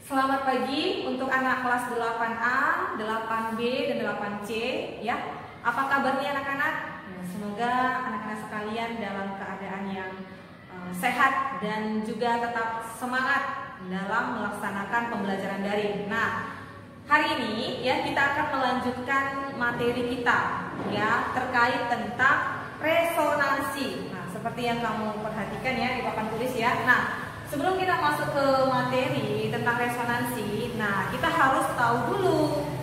Selamat pagi untuk anak kelas 8A, 8B, dan 8C ya. Apa kabarnya anak-anak? Ya, semoga anak-anak sekalian dalam keadaan yang sehat dan juga tetap semangat dalam melaksanakan pembelajaran daring. Nah, hari ini ya kita akan melanjutkan materi kita ya terkait tentang resonansi. Nah, seperti yang kamu perhatikan ya di papan tulis ya. Nah, sebelum kita masuk ke materi tentang resonansi, nah kita harus tahu dulu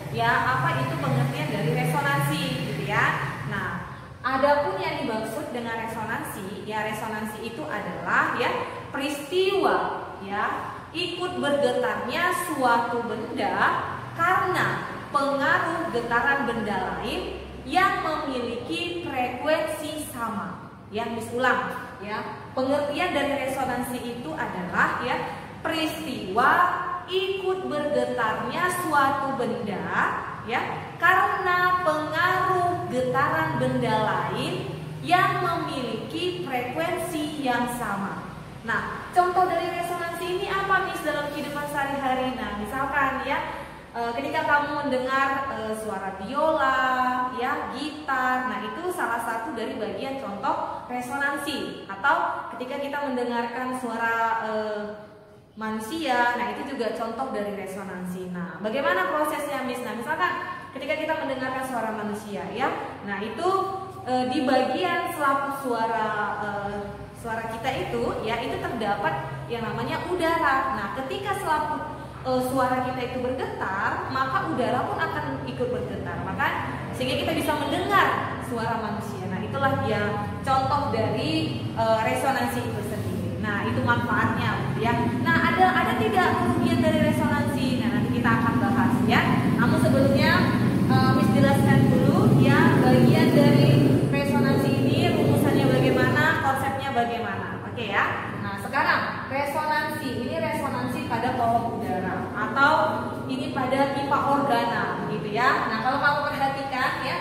ya apa itu pengertian dari resonansi gitu ya. Nah, adapun yang dimaksud dengan resonansi, ya resonansi itu adalah ya peristiwa ya ikut bergetarnya suatu benda karena pengaruh getaran benda lain yang memiliki frekuensi sama. Yang ulang ya, pengertian dari resonansi itu adalah ya peristiwa ikut bergetarnya suatu benda ya karena pengaruh getaran benda lain yang memiliki frekuensi yang sama. Nah, contoh dari resonansi ini apa Miss dalam kehidupan sehari-hari? Nah, misalkan ya ketika kamu mendengar suara biola, ya gitar, nah itu salah satu dari bagian contoh resonansi. Atau ketika kita mendengarkan suara manusia, nah itu juga contoh dari resonansi. Nah, bagaimana prosesnya Miss? Nah, misalkan ketika kita mendengarkan suara manusia, ya, nah itu di bagian selaput suara kita itu, ya itu terdapat yang namanya udara. Nah, ketika selaput suara kita itu bergetar, maka udara pun akan ikut bergetar, maka sehingga kita bisa mendengar suara manusia. Nah, itulah dia contoh dari resonansi itu sendiri. Nah, itu manfaatnya ya. Nah, ada tidak kerugian dari resonansi? Nah, nanti kita akan bahas ya. Namun sebelumnya Miss jelaskan dulu ya bagian dari resonansi ini, rumusannya bagaimana, konsepnya bagaimana. Oke ya. Nah, sekarang resonansi ini resonansi pada kolom udara atau ini pada pipa organa gitu ya. Nah, kalau kamu perhatikan ya,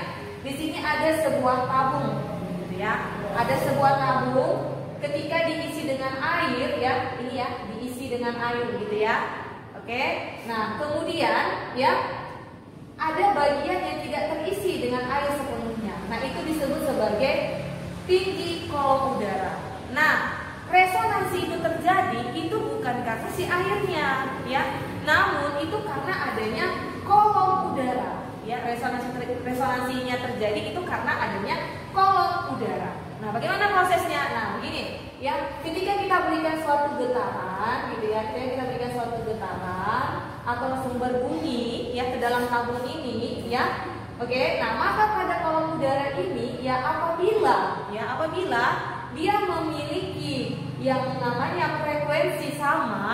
di sini ada sebuah tabung gitu ya. Ada sebuah tabung, ketika diisi dengan air ya, ini ya, diisi dengan air gitu ya. Oke. Nah, kemudian ya ada bagian yang tidak terisi dengan air sepenuhnya. Nah, itu disebut sebagai tinggi kolom udara. Nah, resonansi itu terjadi itu bukan karena si airnya ya, namun itu karena adanya kolom udara ya. Resonansinya terjadi itu karena adanya kolom udara. Nah, bagaimana prosesnya? Nah, begini ya, ketika kita berikan suatu getaran gitu ya, ketika kita berikan suatu getaran atau sumber bunyi ya ke dalam tabung ini ya, oke. Nah, maka pada kolom udara ini ya apabila dia memiliki yang namanya frekuensi sama,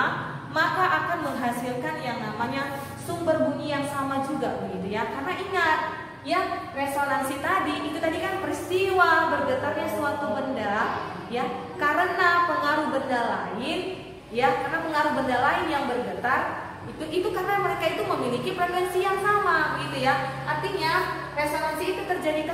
maka akan menghasilkan yang namanya sumber bunyi yang sama juga begitu ya. Karena ingat ya, resonansi tadi itu tadi kan peristiwa bergetarnya suatu benda ya karena pengaruh benda lain ya, karena pengaruh benda lain yang bergetar itu karena mereka itu memiliki frekuensi yang sama gitu ya. Artinya resonansi itu terjadi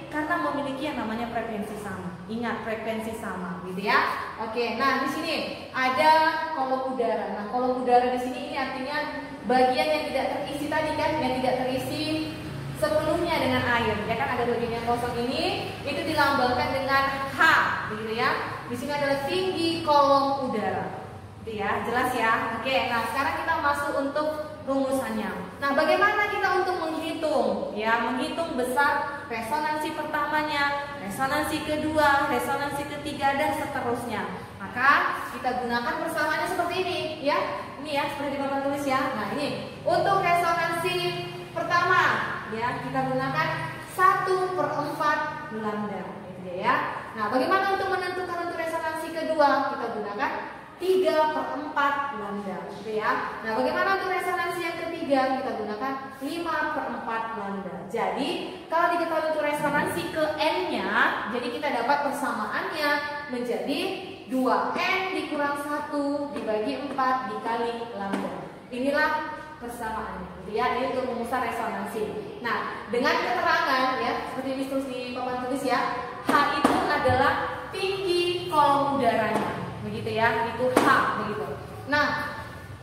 karena memiliki yang namanya frekuensi sama. Ingat, frekuensi sama gitu ya. Oke, nah di sini ada kolom udara. Nah, kolom udara di sini ini artinya bagian yang tidak terisi tadi kan, yang tidak terisi sepenuhnya dengan air. Ya kan, ada bagian yang kosong ini itu dilambangkan dengan H gitu ya. Di sini adalah tinggi kolom udara. Gitu ya, jelas ya. Oke, nah sekarang kita masuk untuk rumusannya. Nah, bagaimana kita untuk menghitung? Ya, menghitung besar resonansi pertamanya, resonansi kedua, resonansi ketiga, dan seterusnya. Maka kita gunakan persamaannya seperti ini ya. Ini ya, seperti di papan tulis ya. Nah, ini untuk resonansi pertama ya, kita gunakan 1/4 lambda gitu ya. Nah, bagaimana untuk menentukan untuk resonansi kedua? Kita gunakan 3/4 lambda gitu ya. Nah, bagaimana untuk resonansi yang ketiga? Kita gunakan 5/4 lambda. Jadi, kalau diketahui untuk resonansi ke N-nya, jadi kita dapat persamaannya menjadi 2N dikurang 1 dibagi 4 dikali lambda. Inilah persamaannya gitu ya. Ini untuk rumusan resonansi. Nah, dengan keterangan ya, seperti ditulis di papan tulis ya, H itu adalah tinggi kolom udaranya. Begitu ya, itu H begitu. Nah,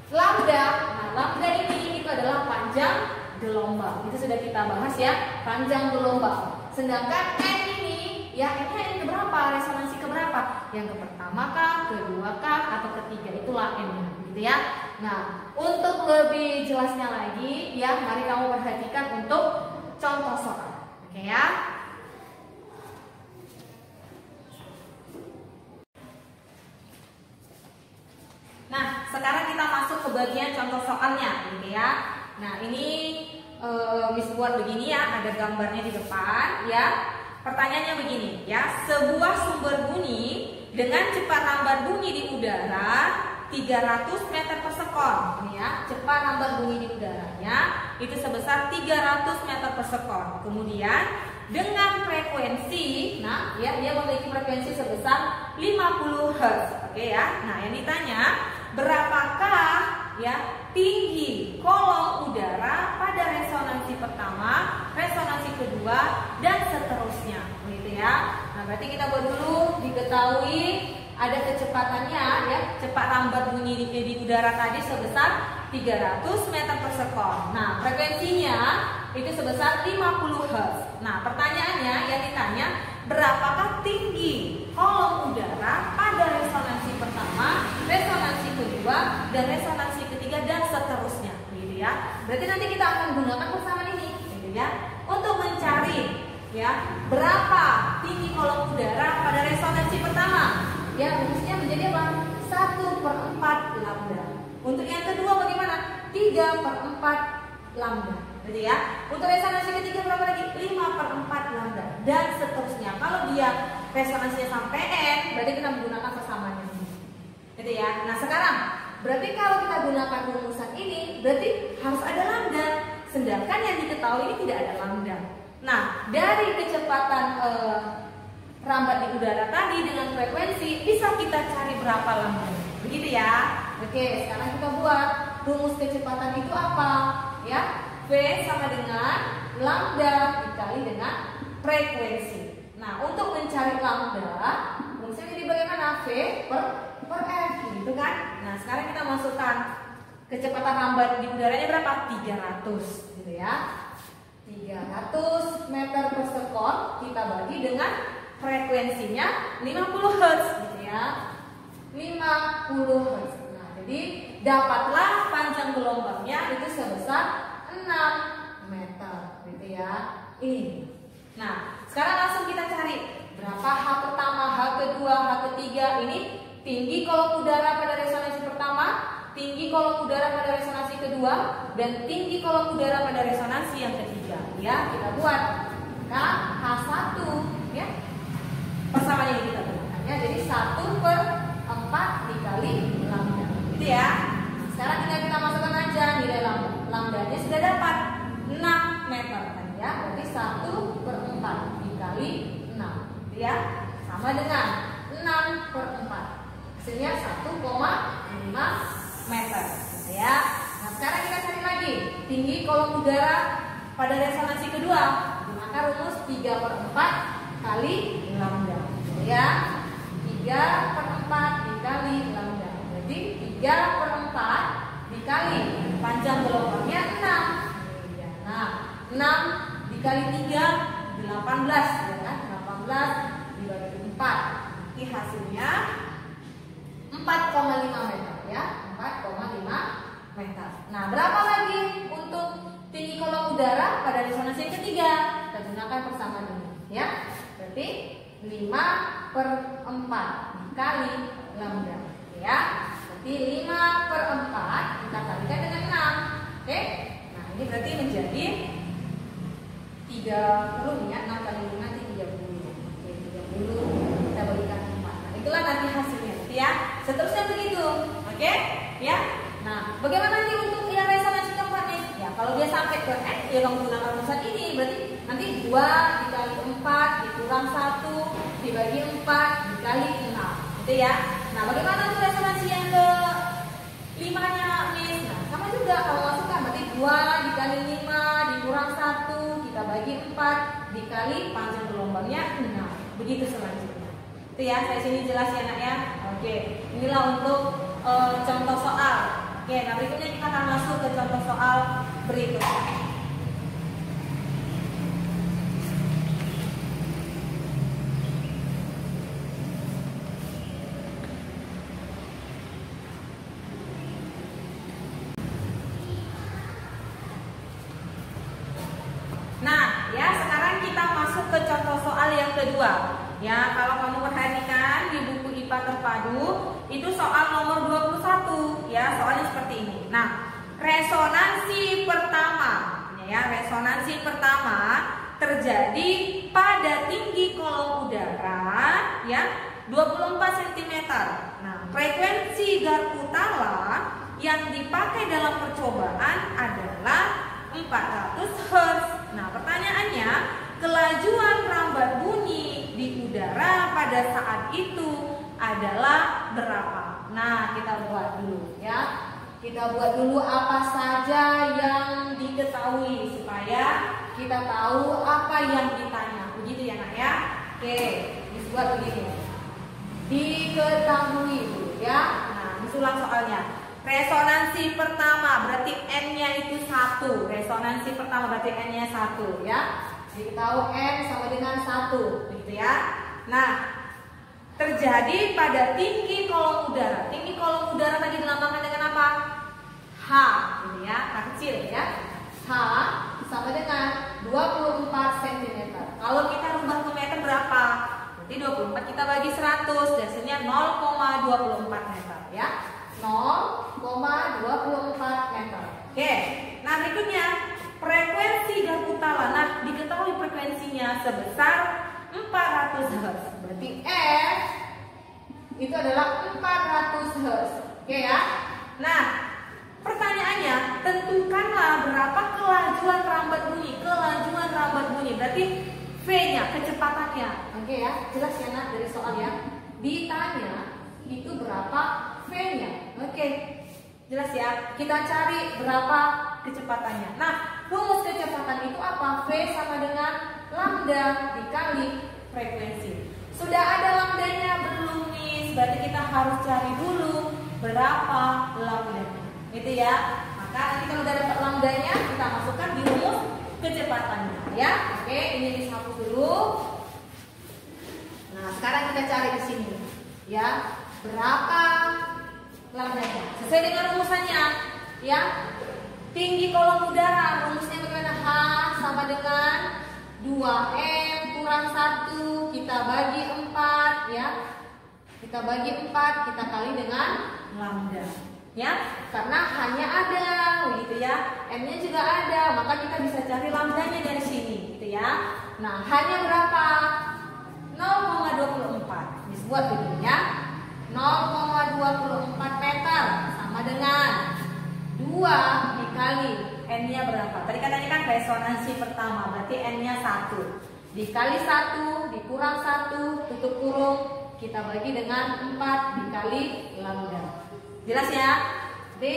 lambda. Nah, lambda ini itu adalah panjang gelombang. Itu sudah kita bahas ya, panjang gelombang. Sedangkan n ini ya, n keberapa? Resonansi keberapa? Yang ke pertama kah, kedua kah, atau ketiga? Itulah n-nya, gitu ya. Nah, untuk lebih jelasnya lagi ya, mari kamu perhatikan untuk contoh soal. Oke ya. Nah, sekarang kita masuk ke bagian contoh soalnya, gitu ya. Nah, ini Miss buat begini ya, ada gambarnya di depan ya. Pertanyaannya begini ya, sebuah sumber bunyi dengan cepat lambat bunyi di udara 300 meter per sekon. Ini ya, cepat lambat bunyi di udaranya itu sebesar 300 meter per sekon. Kemudian dengan frekuensi, nah ya, dia memiliki frekuensi sebesar 50 Hz. Oke ya. Nah, yang ditanya berapakah ya tinggi kolom udara pada resonansi pertama, resonansi kedua, dan seterusnya, gitu ya. Nah, berarti kita buat dulu diketahui ada kecepatannya ya, cepat lambat bunyi di udara tadi sebesar 300 meter per sekon. Nah, frekuensinya itu sebesar 50 Hz. Nah, pertanyaannya yang ditanya berapakah tinggi kolom udara pada resonansi pertama, resonansi kedua, dan resonansi ketiga, dan seterusnya, gitu ya. Berarti nanti kita akan gunakan persamaan ini, gitu ya, untuk mencari ya berapa tinggi kolom udara pada resonansi pertama. Ya, rumusnya menjadi apa? 1/4 lambda. Untuk yang kedua bagaimana? 3/4 lambda. Gitu ya. Untuk resonansi ketiga berapa lagi? 5/4 lambda, dan seterusnya. Kalau dia resonansinya sampai n, berarti kita menggunakan persamaan ini. Gitu ya. Nah, sekarang berarti kalau kita gunakan rumusan ini, berarti harus ada lambda. Sedangkan yang diketahui ini tidak ada lambda. Nah, dari kecepatan rambat di udara tadi dengan frekuensi, bisa kita cari berapa lambda. Begitu ya. Oke, sekarang kita buat rumus kecepatan itu apa? Ya, V sama dengan lambda dikali dengan frekuensi. Nah, untuk mencari lambda, rumusnya jadi bagaimana? V per F, gitu kan? Nah, sekarang kita masukkan kecepatan rambat di udaranya berapa? 300, gitu ya. 300 meter per sekon kita bagi dengan frekuensinya 50 Hz, gitu ya. 50 Hz. Nah, jadi dapatlah panjang gelombangnya itu sebesar 6 meter, gitu ya. Ini. Nah, sekarang langsung kita cari berapa H pertama, H kedua, H ketiga. Ini tinggi kolom udara pada resonansi pertama, tinggi kolom udara pada resonansi kedua, dan tinggi kolom udara pada resonansi yang ketiga. Ya, kita buat. Nah, H1 ya. Persamaannya yang kita gunakan ya. Jadi 1/4 dikali lambda. Gitu ya. Nah, sekarang kita masukkan aja nilai lambda. Lambdanya sudah dapat 6 meter kan ya. Berarti 1/4 dikali 6. Gitu ya. Sama dengan 6/4. Hasilnya 1,5 meter. Gitu ya. Nah, sekarang kita cari lagi tinggi kolom udara pada resonansi kedua. Gunakan rumus 3/4 kali lambda. Ya, 3/4 dikali lambda. Berarti 3/4 dikali panjang gelombangnya 6. Nah, 6 dikali 3 18, ya kan? 18 dibagi 4. Ini hasilnya 4,5 meter ya. 4,5 meter. Nah, berapa lagi untuk tinggi kolom udara pada resonansi yang ketiga? Kita gunakan persamaan ini ya. Berarti 5/4 dikali lambda ya. Berarti 5/4 kita kalikan dengan 6. Oke. Nah, ini berarti menjadi 30 ya. 6 kali 5 nanti 30. Oke, 30 kita bagikan 4. Nah, itulah nanti hasilnya ya. Seterusnya begitu. Oke? Ya. Nah, bagaimana nanti untuk yang resonansi keempat nih? Ya, kalau dia sampai ke N, ya kamu gunakan rumusan ini. Berarti nanti 2 dikali 4 dikurang 1 dibagi 4 dikali 6. Gitu ya. Nah, bagaimana untuk resonansi yang ke 5-nya, Miss? Nah, sama juga kalau masukkan berarti 2 dikali 5 dikurang 1 kita bagi 4 dikali panjang gelombangnya 6. Begitu selanjutnya. Itu ya, saya sini jelas ya, Nak ya. Oke. Inilah untuk contoh soal Oke, nah berikutnya kita akan masuk ke contoh soal berikutnya. Nah, ya sekarang kita masuk ke contoh soal yang kedua. Ya, kalau kamu perhatikan di buku IPA terpadu, itu soal nomor 21, ya, soalnya seperti ini. Nah, resonansi pertama, ya, resonansi pertama terjadi pada tinggi kolom udara, ya, 24 cm. Nah, frekuensi garpu tala yang dipakai dalam percobaan adalah 400 Hz. Nah, pertanyaannya, kelajuan rambat bunyi di udara pada saat itu adalah berapa? Nah, kita buat dulu ya. Kita buat dulu apa saja yang diketahui supaya kita tahu apa yang ditanya. Begitu ya, Nak ya? Oke, dibuat begini. Diketahui dulu ya. Nah, disulang soalnya. Resonansi pertama berarti N-nya itu 1. Resonansi pertama berarti N-nya 1 ya. Jadi tahu N sama dengan 1 begitu ya. Nah, terjadi pada tinggi kolom udara. Tinggi kolom udara tadi dilambangkan dengan apa? H gitu ya, H kecil ya. H sama dengan 24 cm. Kalau kita rubah ke meter berapa? Berarti 24 kita bagi 100, hasilnya 0,24 meter ya. 0,24 meter. Oke, nah berikutnya frekuensi garpu tala. Nah, diketahui frekuensinya sebesar 400 Hz. Berarti F itu adalah 400 Hz. Oke ya. Nah, pertanyaannya, tentukanlah berapa kelajuan rambat bunyi. Kelajuan rambat bunyi berarti V-nya, kecepatannya. Oke ya, jelas ya Nak dari soal ya. Ditanya itu berapa V-nya. Oke, jelas ya. Kita cari berapa kecepatannya. Nah, rumus kecepatan itu apa? V sama dengan lambda dikali frekuensi. Sudah ada lambdanya belum nih? Berarti kita harus cari dulu berapa lambdanya. Gitu ya. Maka nanti kalau udah dapat lambdanya, kita masukkan di rumus kecepatannya ya. Oke, ini dihapus dulu. Nah, sekarang kita cari di sini. Ya, berapa lambdanya? Sesuai dengan rumusannya ya. Tinggi kolom udara, rumusnya bagaimana? H sama dengan 2M kurang 1, kita bagi 4 ya. Kita bagi 4, kita kali dengan lambda ya. Karena hanya ada begitu ya. M-nya juga ada, maka kita bisa cari lambdanya dari sini gitu ya. Nah, hanya berapa? 0,24. Disebut begini ya. 0,24 meter sama dengan 2 dikali N-nya berapa? Tadi katanya kan resonansi pertama, berarti N-nya 1 dikali 1 dikurang 1 tutup kurung, kita bagi dengan 4 dikali lambda. Jelas ya? Jadi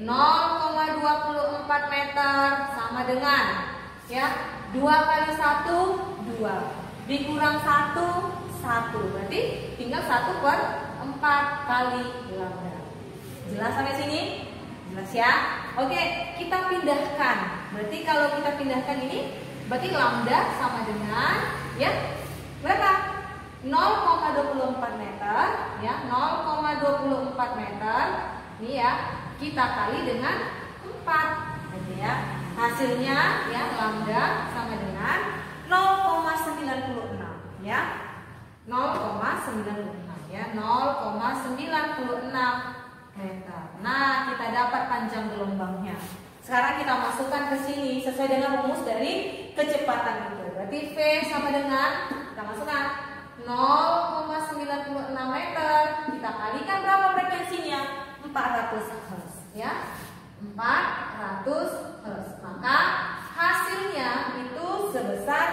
0,24 meter sama dengan ya 2 kali 1 2 dikurang 1 1, berarti tinggal 1/4 kali lambda. Jelas sampai sini? Jelas ya? Oke, kita pindahkan. Berarti kalau kita pindahkan ini, berarti lambda sama dengan ya berapa? 0,24 meter ya, 0,24 meter. Ini ya, kita kali dengan 4 gitu ya. Hasilnya ya lambda sama dengan 0,96 ya. 0,96 ya, 0,96 meter. Nah, kita dapat panjang gelombangnya. Sekarang kita masukkan ke sini sesuai dengan rumus dari kecepatan itu. Berarti V sama dengan, kita masukkan 0,96 meter. Kita kalikan berapa frekuensinya? 400 Hz ya. 400 Hz. Maka hasilnya itu sebesar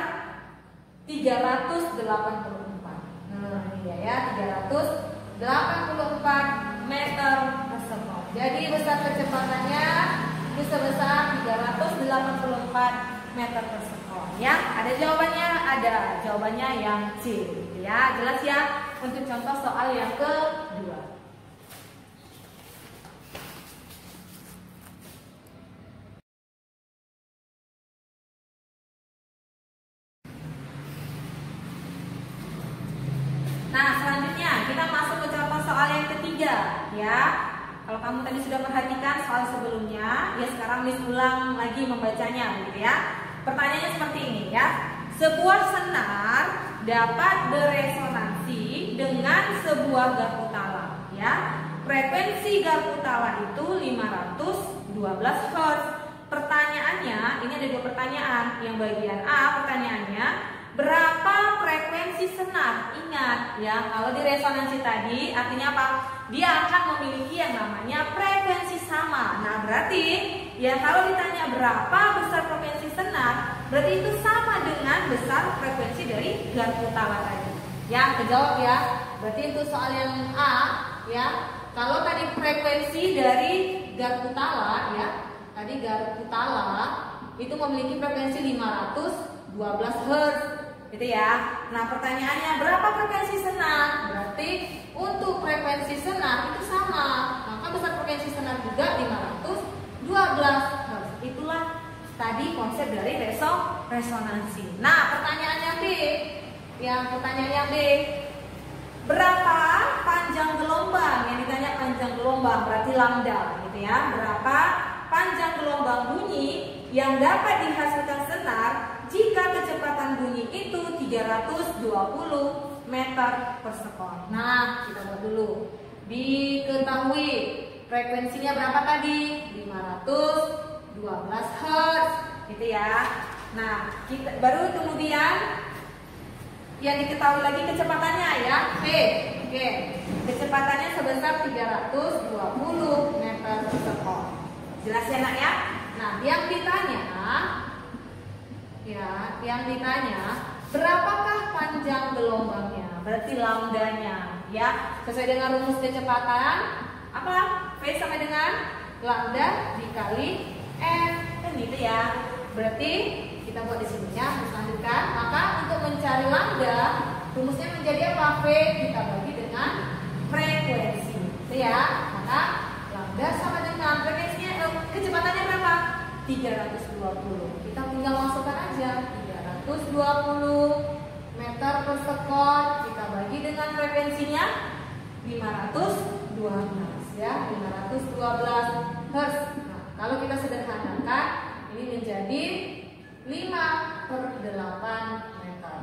384. Nah, ini dia ya, 384 meter per sekon. Jadi besar kecepatannya itu sebesar 384 meter per sekon. Ya, ada jawabannya? Ada. Jawabannya yang C. Ya, jelas ya untuk contoh soal yang kedua. 3 ya. Kalau kamu tadi sudah perhatikan soal sebelumnya, ya sekarang Miss ulang lagi membacanya gitu ya. Pertanyaannya seperti ini ya. Sebuah senar dapat beresonansi dengan sebuah garpu tala ya. Frekuensi garpu tala itu 512 Hz. Pertanyaannya, ini ada 2 pertanyaan. Yang bagian A pertanyaannya, berapa frekuensi senar? Ingat ya, kalau di resonansi tadi artinya apa? Dia akan memiliki yang namanya frekuensi sama. Nah, berarti ya kalau ditanya berapa besar frekuensi senar, berarti itu sama dengan besar frekuensi dari garpu tala tadi. Ya, kejawab ya. Berarti itu soal yang A ya. Kalau tadi frekuensi dari garpu tala ya, tadi garpu tala itu memiliki frekuensi 512 Hz. Gitu ya. Nah, pertanyaannya berapa frekuensi senar? Berarti untuk frekuensi senar itu sama. Maka besar frekuensi senar juga 512 Hz. Itulah tadi konsep dari resonansi. Nah, pertanyaannya B. Pertanyaannya B. Berapa panjang gelombang? Yang ditanya panjang gelombang berarti lambda gitu ya. Berapa panjang gelombang bunyi yang dapat dihasilkan senar jika kecepatan bunyi itu 320 meter per sekon. Nah, kita buat dulu. Diketahui frekuensinya berapa tadi? 512 Hz gitu ya. Nah, kita baru kemudian yang diketahui lagi kecepatannya ya. Oke. Kecepatannya sebesar 320 meter per sekon. Jelas ya, Nak ya? Nah, yang ditanya berapakah panjang gelombangnya? Berarti lambdanya ya. Sesuai dengan rumus kecepatan apa? V sama dengan lambda dikali F. Kan gitu ya. Berarti kita buat di sini ya, lanjutkan. Maka untuk mencari lambda, rumusnya menjadi apa? V kita bagi dengan frekuensi. Itu ya. Maka lambda sama dengan frekuensinya, kecepatannya berapa? 320. Kita tinggal masukkan aja 320 meter per sekon, kita bagi dengan frekuensinya 512 ya, 512 Hz. Nah, kalau kita sederhanakan ini menjadi 5/8 meter.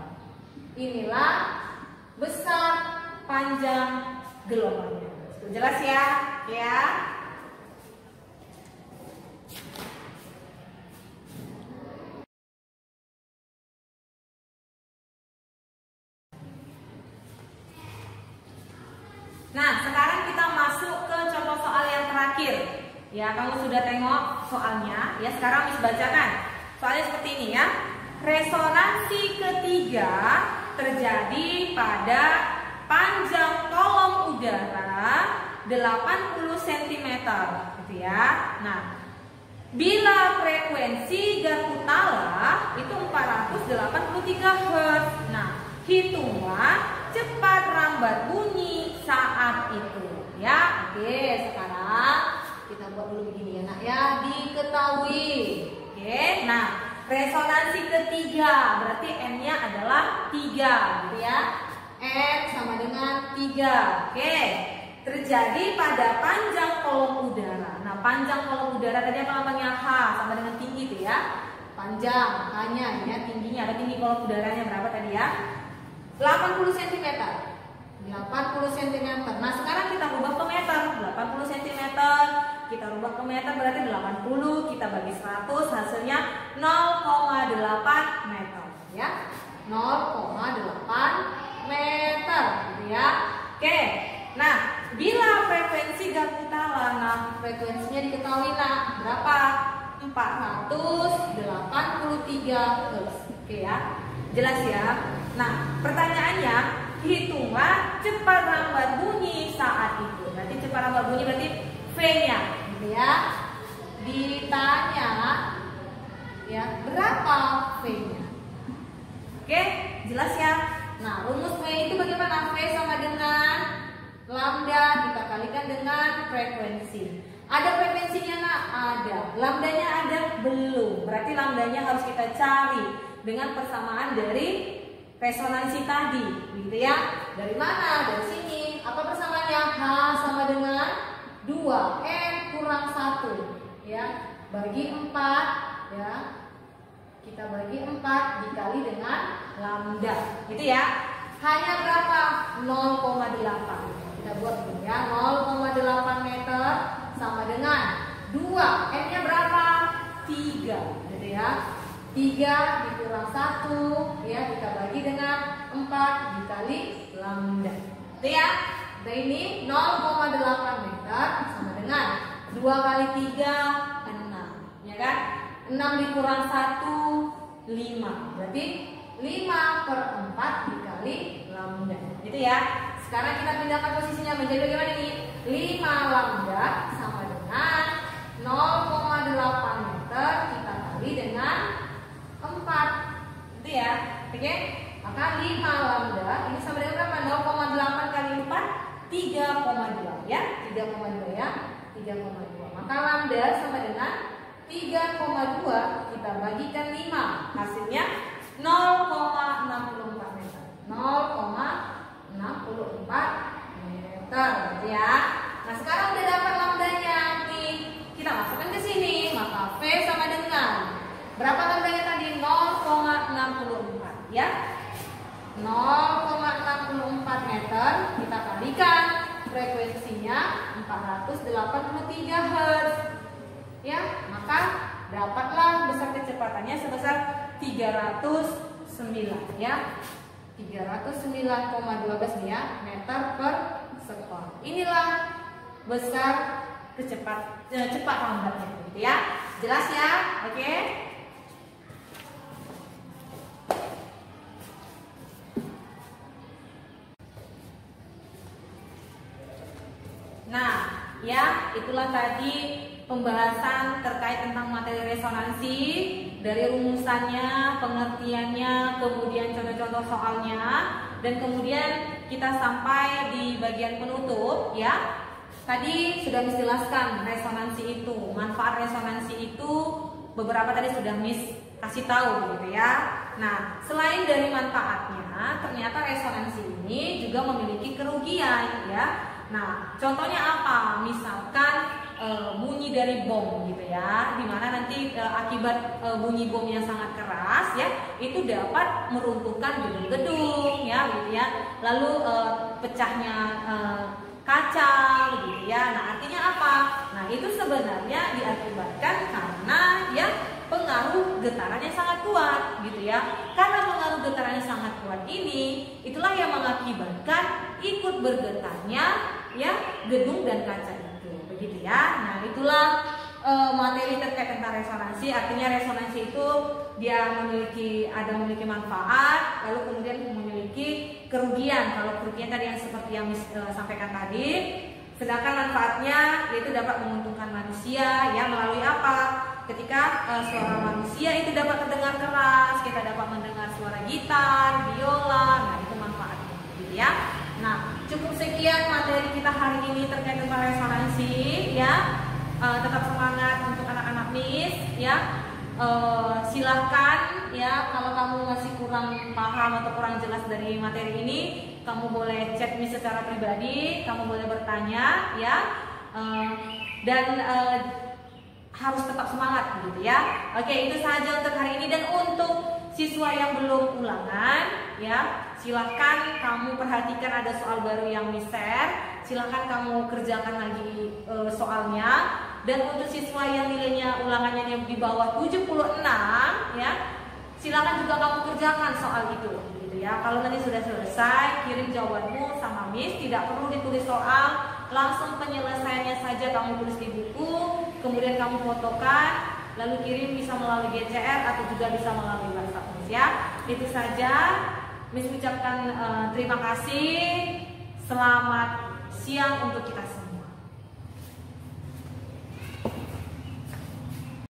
Inilah besar panjang gelombangnya. Jelas ya? Ya. Nah, sekarang kita masuk ke contoh soal yang terakhir. Ya, kamu sudah tengok soalnya. Ya, sekarang Miss bacakan. Soalnya seperti ini ya. Resonansi ketiga terjadi pada panjang kolom udara 80 cm, gitu ya. Nah, bila frekuensi garpu tala itu 483 Hz. Nah, hitunglah cepat rambat bunyi saat itu ya. Oke, sekarang kita buat dulu begini ya, Nak ya. Diketahui. Oke, nah resonansi ketiga berarti N-nya adalah 3 gitu ya. N sama dengan 3. Oke, terjadi pada panjang kolom udara. Nah, panjang kolom udara tadi apa namanya? H sama dengan tinggi itu ya. Panjang H-nya ya, tingginya ada tinggi kolom udaranya berapa tadi ya? 80 cm. 80 cm. Nah, sekarang kita rubah ke meter. 80 cm kita rubah ke meter berarti 80 kita bagi 100 hasilnya 0,8 meter ya. 0,8 meter gitu ya. Oke. Nah, bila frekuensi garpu tala, nah frekuensinya diketahui nak berapa? 483 Hz. Oke ya. Jelas ya. Nah, pertanyaannya, hitunglah cepat rambat bunyi saat itu. Berarti cepat rambat bunyi berarti V-nya, gitu ya. Ditanya, ya berapa V-nya? Oke, jelas ya. Nah, rumus V itu bagaimana? V sama dengan lambda kita kalikan dengan frekuensi. Ada frekuensinya nak? Ada. Lambdanya ada? Belum. Berarti lambdanya harus kita cari dengan persamaan dari resonansi tadi, gitu ya. Dari mana? Dari sini. Apa persamaannya? Hasilnya H sama dengan 2, N kurang 1 ya. Bagi 4 ya. Kita bagi 4 dikali dengan lambda. Gitu ya. Hanya berapa? 0,8. Kita buat dulu ya. 0,8 meter sama dengan 2. N-nya berapa? 3. Gitu ya. 3 dikurang 1 ya, kita bagi dengan 4 dikali lambda. Itu ya. Nah ini 0,8 meter sama dengan 2 kali 3 6 ya kan? 6 dikurang 1 5. Berarti 5/4 dikali lambda. Gitu ya. Sekarang kita pindahkan posisinya menjadi bagaimana nih? 5 lambda sama dengan 0,8 meter kita kali dengan 4. Itu ya. Oke? Maka 5 lambda ini sama dengan berapa? 0,8 kali 4 3,2 ya. 3,2 ya. 3,2. Maka lambda sama dengan 3,2 kita bagikan 5. Hasilnya 0,64 meter. 0,64 meter gitu ya. Nah, sekarang udah dapat lambdanya nih. Kita masukkan ke sini. Maka V sama dengan berapa lambdanya tadi? 0,64 ya. 0,64 meter kita kalikan frekuensinya 483 Hz ya, maka dapatlah besar kecepatannya sebesar 309 ya. 309,12 ya meter per sekon. Inilah besar cepat lambatnya gitu ya. Jelas ya? Oke. Nah, ya itulah tadi pembahasan terkait tentang materi resonansi, dari rumusannya, pengertiannya, kemudian contoh-contoh soalnya, dan kemudian kita sampai di bagian penutup ya. Tadi sudah menjelaskan resonansi itu, manfaat resonansi itu beberapa tadi sudah Miss kasih tahu gitu ya. Nah, selain dari manfaatnya, ternyata resonansi ini juga memiliki kerugian ya. Nah, contohnya apa? Misalkan bunyi dari bom gitu ya, dimana nanti akibat bunyi bom yang sangat keras ya, itu dapat meruntuhkan gedung-gedung ya, gitu ya. Lalu pecahnya kaca gitu ya. Nah, artinya apa? Nah, itu sebenarnya diakibatkan karena ya pengaruh getarannya sangat kuat gitu ya. Karena pengaruh getarannya sangat kuat ini, itulah yang mengakibatkan ikut bergetarnya ya gedung dan kaca itu, begitu ya. Nah, itulah materi terkait tentang resonansi. Artinya resonansi itu dia memiliki manfaat, lalu kemudian memiliki kerugian. Kalau kerugian tadi yang seperti yang sampaikan tadi, sedangkan manfaatnya yaitu dapat menguntungkan manusia ya, melalui apa? Ketika suara manusia itu dapat terdengar keras, kita dapat mendengar suara gitar, biola, nah itu manfaatnya gitu ya. Nah, cukup sekian materi kita hari ini terkait tentang resonansi ya. Tetap semangat untuk anak-anak Miss ya. Silahkan ya, kalau kamu masih kurang paham atau kurang jelas dari materi ini, kamu boleh chat Miss secara pribadi, kamu boleh bertanya ya. Dan harus tetap semangat gitu ya. Oke, itu saja untuk hari ini. Dan untuk siswa yang belum ulangan ya, silahkan kamu perhatikan ada soal baru yang Miss share. Silahkan kamu kerjakan lagi soalnya. Dan untuk siswa yang nilainya ulangannya di bawah 76 ya, silahkan juga kamu kerjakan soal itu gitu ya. Kalau nanti sudah selesai, kirim jawabanmu sama Miss, tidak perlu ditulis soal, langsung penyelesaiannya saja kamu tulis di buku, kemudian kamu fotokan, lalu kirim, bisa melalui GCR atau juga bisa melalui WhatsApp Miss ya. Itu saja. Miss ucapkan terima kasih. Selamat siang untuk kita semua.